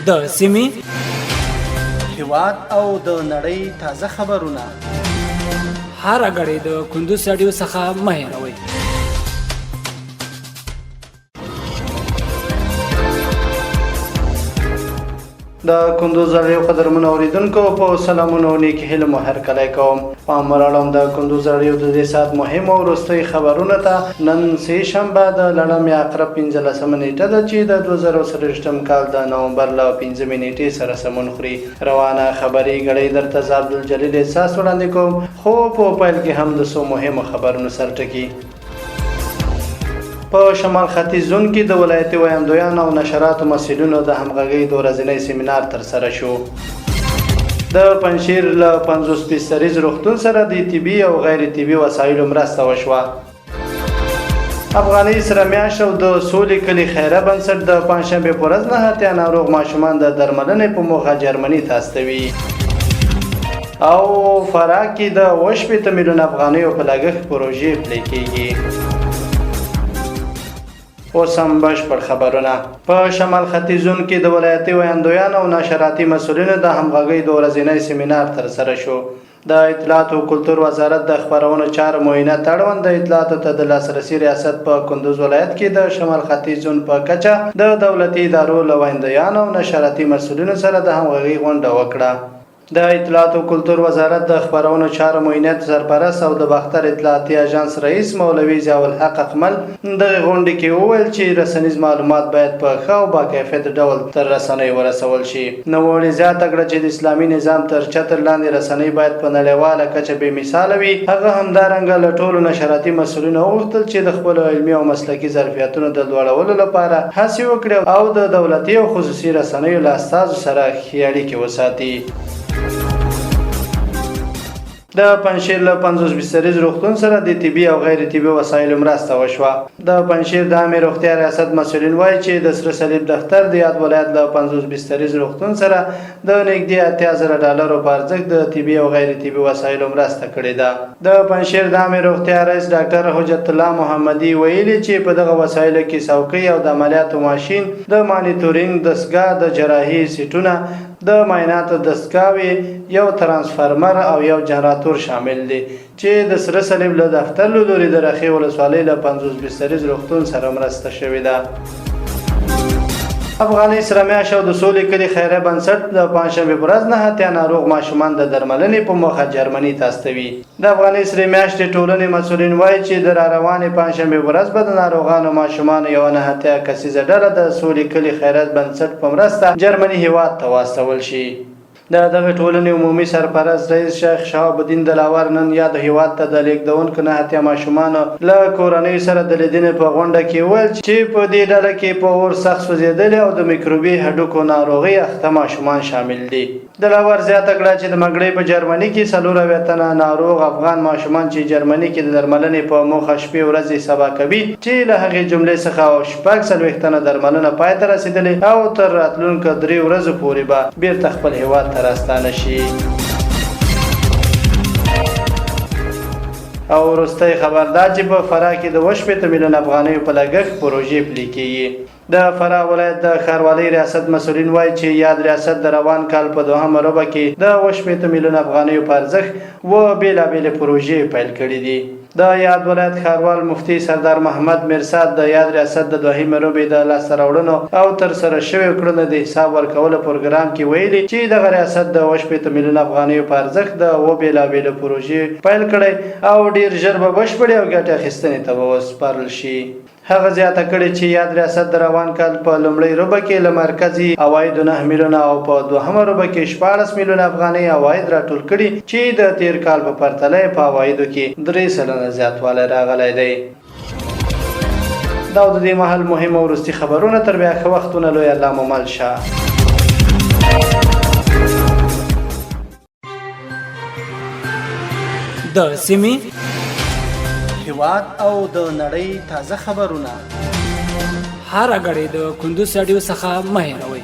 د سیمې هیواد او د نړۍ تازه خبرونه هر غړي د کندوز رادیو څخه مه هېروئ. د کندوز رادیو قدرمنو اوریدونکو په سلامونو نیکی هیله مو هرکلی کوم. پام ورړم د کندوز رادیو د دې ساعت مهم او وروستۍ خبرونه ته. نن سه شنبه د لړمې عقرب 15مه نیټه ده چې د 2023م کال د نومبر له 15مې نیټې سره سمون خوري. روانه خبري غړي درته زه عبدالجلیل احساس وړاندې کوم، خو په پیل کې هم د څو مهمو خبرونو سرټکي. په شمال ختیځ زون کې د ولایتي ویاندویانو او نشراتو مسؤلینو د همغږۍ د ورځنی سیمینار ترسره شو. د پنجشیر له 50 فیصدیز روغتون سره د طبي او غیر طبي وسایلو مرسته وشوه. افغاني سره میاشت او د سولې کلي خیره بنسټ د پنجشنبې په ورځ 9 اتیا ناروغ ماشومان د درملنې په موخه جرمني ته استوي. او فراه کې د 8 میلیون افغانیو په لګښت پروژې پلي کېږي. اوس هم بشپړ خبرونه. په شمال ختیځ زون کې د ولایتي ویاندویانو او نشراتي مسؤلینو د همغږۍ د ورځنی سیمینار ترسره شو. د اطلاعات او کلتور وزارت د خبرونو چارو معاینت اړوند د اطلاعاتو ته د لاسرسي ریاست په کندوز ولایت کې د شمال ختیځ زون په کچه د دولتي ادارو له ویاندویانو او نشراتي مسؤلینو سره د همغږۍ غونډه وکړه. د اطلاعات او کلتور وزارت د خبرونو چارو معاینت سرپرست او د باختر اطلاعاتي اژانس رئیس مولوي ضیاء الحق اکمل د غونډې کې وویل چې رسنیز معلومات باید په ښه او باکیفیت ډول تر رسنیو ورسول شي. نوموړي زیاته کړه چې د اسلامي نظام تر چتر لاندې رسنۍ باید په نړیواله کچه بې مثاله وي. هغه همدارنګه له ټولو نشراتي مسؤلینو وغوښتل چې د خپلو علمي او مسلکي ظرفیتونو د لوړولو لپاره هڅې وکړي او د دولتي او خصوصي رسنیو له استازو سره ښې اړیکې وساتي. د پنجشیر له 50 فیصدیز روغتون سره د طبي او غیر طبي وسایلو مرسته وشوه. د پنجشیر د عامه روغتیا ریاست مسؤلین وایي چې د سره صلیب دفتر د یاد ولایت له 50 فیصدیز روغتون سره د نږدې $80,000 په ارزښت د طبي او غیر طبي وسایلو مرسته کړې ده. د پنجشیر د عامه روغتیا رئیس ډاکټر حجت الله محمدي ویلي چې په دغه وسایلو کې څوکۍ او د عملیاتو ماشین، د مانیټورینګ دستګاه، د جراحي سیټونه، د معایناتو دستګاوې، یو ترانسفارمر او یو جنراتور شامل دي چې د سره صلیب له دفتر له لوري د رخې ولسوالۍ له 50 فیصدیز روغتون سره مرسته شوې ده. افغاني سره میاشت او د سولې کلي خیره بنسټ د پنجشنبې په ورځ 9 اتیا ناروغ ماشومان د درملنې په موخه جرمني ته استوي. د افغاني سره میاشت ټولنې مسؤلین وایي چې د راروانې پنجشنبې په ورځ به د ناروغانو ماشومان یو 9 اتیا کسیزه ډله د سولې کلي خیرات بنسټ په مرسته جرمني هیواد ته واستول شي. د دغه ټولنې عمومي سرپرست رئیس شیخ شهاب الدین دلاور نن یاد هیواد ته د لیږدونکو 9 اتیا ماشومانو له کورنۍ سره د لیدنې په غونډه کې وویل چې په دې ډله کې په اور سخت سوځېدلي او د میکروبي هډوکو ناروغۍ اخته ماشومان شامل دي. دلاور زیاته کړه چې د مګړۍ په جرمني کې 4 تنه ناروغ افغان ماشومان چې جرمني کې د درملنې په موخه شپې ورځې سبا کوي چې له هغې جملې څخه 40 تنه درملنه پای ته رسېدلې او تر راتلونکو 3 ورځو پورې به بیرته خپل هیواد ته راستانه شي. او وروستی خبر دا چې په فراه کې د 8 میلیون افغانیو په لګښت پروژې پلي کېږي. د فراه ولایت د ښاروالۍ ریاست مسؤلین وایي چې یاد ریاست د روان کال په 2مه ربع کې د 8 میلیون افغانیو په ارزښت و بېلابېلې پروژې پیل کړي دي. د یاد ولایت ښاروال مفتي سردار محمد میرساد د یاد ریاست د 2مې ربع د لاسته راوړنو او ترسره شویو کړنو د حساب ورکولو پروګرام کې ویلي چې دغه ریاست د 8 میلیون افغانیو په ارزښت د و بېلابېلو پروژې پیل کړی او ډېر ژر به بشپړې او ګټې اخیستنې ته به وسپارل شي. هغه زیاته کړې چې یاد ریاست د روان کال په لومړۍ ربع کې له مرکزي عوایدو 9 میلیونه او په 2مه ربع کې 14 میلیونه افغانۍ عواید راټول کړي چې د تیر کال په پرتله په عوایدو کې 3% زیاتوالی راغلی دی. دا د دې مهال مهم او وروستي خبرونه. تر بیا ښه وختونه. لوی الله مو مل شه. د سیمې هیواد او د نړۍ تازه خبرونه هر غړي د کندوز رادیو څخه مه هېروئ.